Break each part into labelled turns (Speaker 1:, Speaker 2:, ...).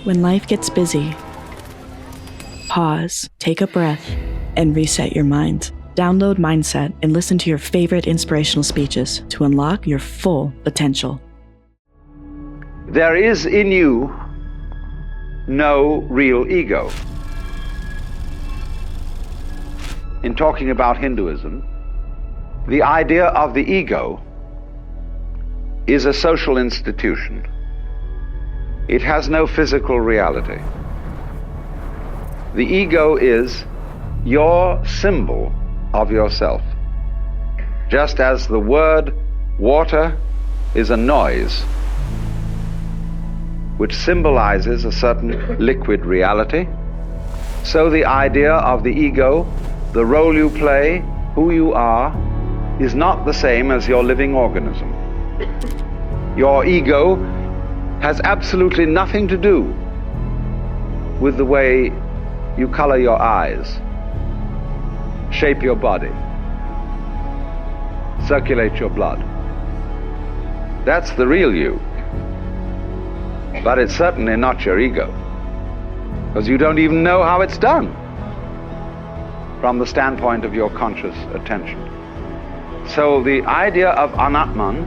Speaker 1: When life gets busy, pause, take a breath, and reset your mind. Download Mindset and listen to your favorite inspirational speeches to unlock your full potential.
Speaker 2: There is in you no real ego. In talking about Hinduism, the idea of the ego is a social institution. It has no physical reality. The ego is your symbol of yourself. Just as the word water is a noise which symbolizes a certain liquid reality, so the idea of the ego, the role you play, who you are, is not the same as your living organism. Your ego has absolutely nothing to do with the way you color your eyes, shape your body, circulate your blood. That's the real you. But it's certainly not your ego, because you don't even know how it's done from the standpoint of your conscious attention. So the idea of Anatman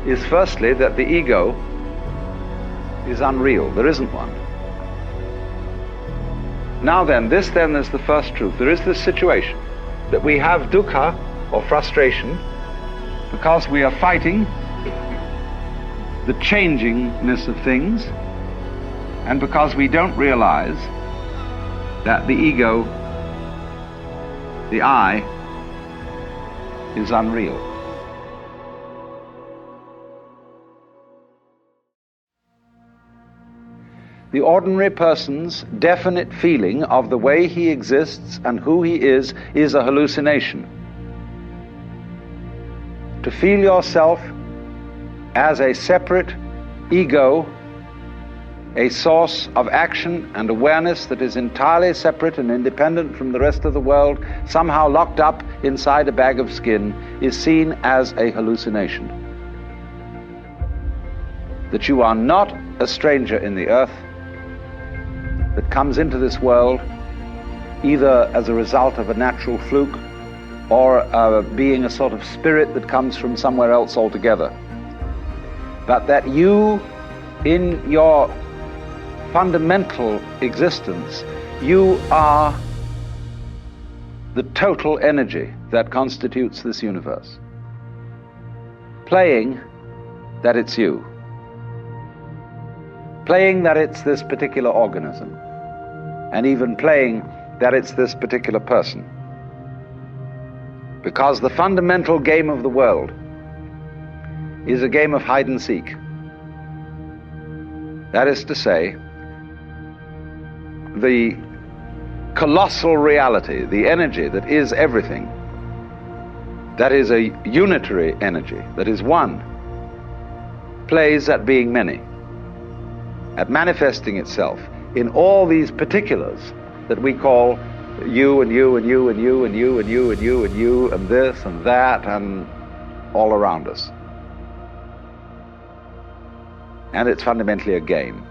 Speaker 2: is firstly that the ego is unreal. There isn't one. Now then, this then is the first truth. There is this situation that we have dukkha, or frustration, because we are fighting the changingness of things, and because we don't realize that the ego, the I, is unreal. The ordinary person's definite feeling of the way he exists and who he is a hallucination. To feel yourself as a separate ego, a source of action and awareness that is entirely separate and independent from the rest of the world, somehow locked up inside a bag of skin, is seen as a hallucination. That you are not a stranger in the earth, that comes into this world either as a result of a natural fluke or being a sort of spirit that comes from somewhere else altogether. But that you, in your fundamental existence, you are the total energy that constitutes this universe, playing that it's you, playing that it's this particular organism, and even playing that it's this particular person. Because the fundamental game of the world is a game of hide and seek. That is to say, the colossal reality, the energy that is everything, that is a unitary energy, that is one, plays at being many, at manifesting itself in all these particulars that we call you and you and you and you and you and you and you and you and this and that and all around us. And it's fundamentally a game.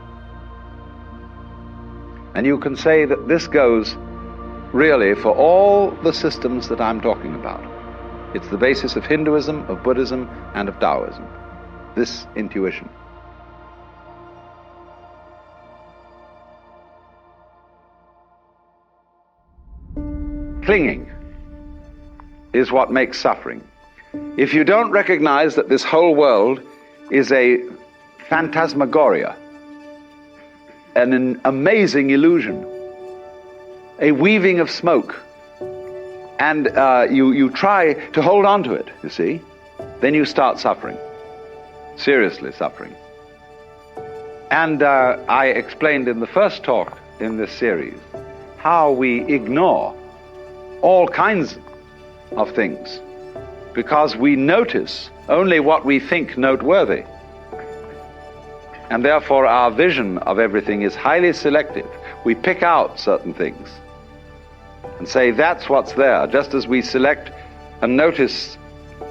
Speaker 2: And you can say that this goes really for all the systems that I'm talking about. It's the basis of Hinduism, of Buddhism, and of Taoism, this intuition. Clinging is what makes suffering. If you don't recognize that this whole world is a phantasmagoria, an amazing illusion, a weaving of smoke, and you try to hold on to it, you see, then you start suffering, seriously suffering. And I explained in the first talk in this series how we ignore all kinds of things because we notice only what we think noteworthy. And therefore our vision of everything is highly selective. We pick out certain things and say that's what's there, just as we select and notice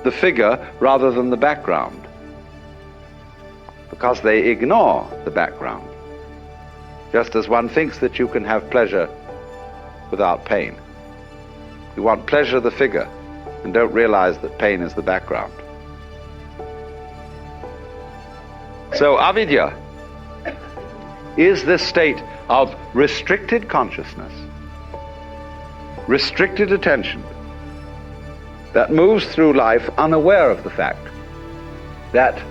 Speaker 2: the figure rather than the background, because they ignore the background. just as one thinks that you can have pleasure without pain. You want pleasure of the figure and don't realize that pain is the background. So avidya is this state of restricted consciousness, restricted attention, that moves through life unaware of the fact that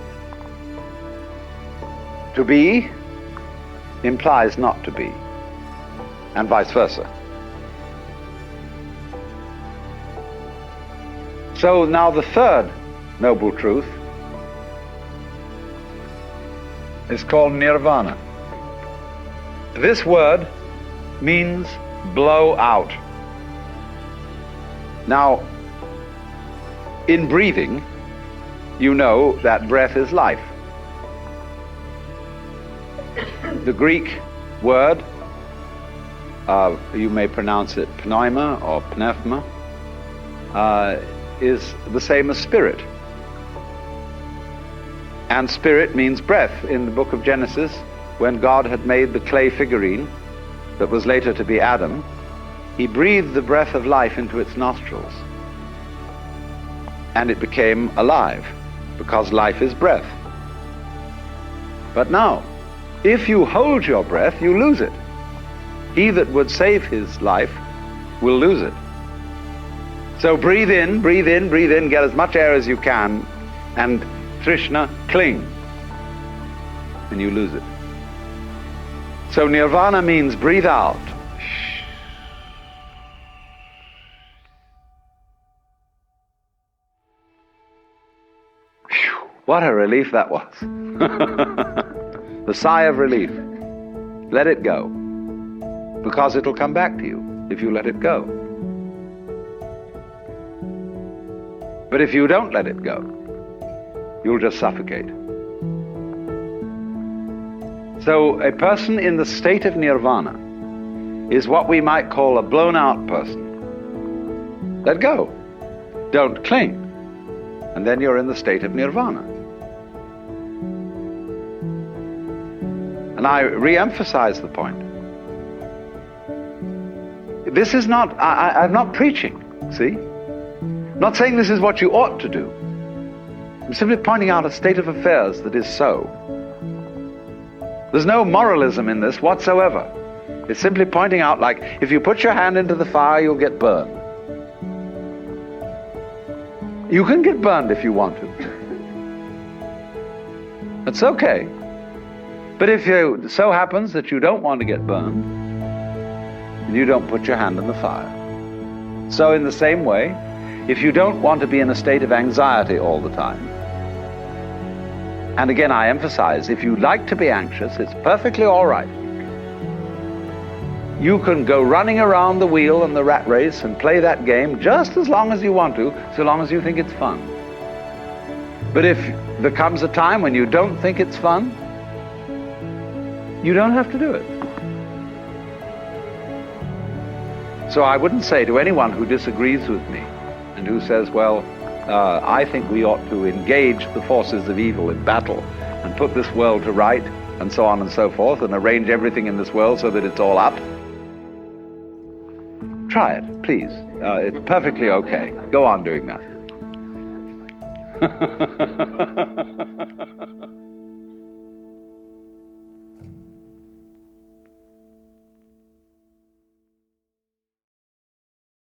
Speaker 2: to be implies not to be, and vice versa. So now the third noble truth is called nirvana. This word means blow out. Now, in breathing, you know that breath is life. The Greek word, you may pronounce it pneuma or pneuma, is the same as spirit. And spirit means breath. In the book of Genesis, when God had made the clay figurine that was later to be Adam, he breathed the breath of life into its nostrils. And it became alive, because life is breath. But now, if you hold your breath, you lose it. He that would save his life will lose it. So breathe in, breathe in, breathe in, get as much air as you can, and Trishna, cling, and you lose it. So nirvana means breathe out. Whew, what a relief that was. The sigh of relief. Let it go, because it'll come back to you if you let it go. But if you don't let it go, you'll just suffocate. So a person in the state of nirvana is what we might call a blown out person. Let go. Don't cling. And then you're in the state of nirvana. And I re-emphasize the point. This is not, I'm not preaching, see? I'm not saying this is what you ought to do. I'm simply pointing out a state of affairs that is so. There's no moralism in this whatsoever. It's simply pointing out, like, if you put your hand into the fire, you'll get burned. You can get burned if you want to. It's okay. But if it so happens that you don't want to get burned, you don't put your hand in the fire. So in the same way, if you don't want to be in a state of anxiety all the time, and again I emphasize, if you like to be anxious, it's perfectly all right. You can go running around the wheel and the rat race and play that game just as long as you want to, so long as you think it's fun. But if there comes a time when you don't think it's fun, you don't have to do it. So I wouldn't say to anyone who disagrees with me and who says, well, I think we ought to engage the forces of evil in battle and put this world to right and so on and so forth and arrange everything in this world so that it's all up. Try it, please. It's perfectly okay. Go on doing that.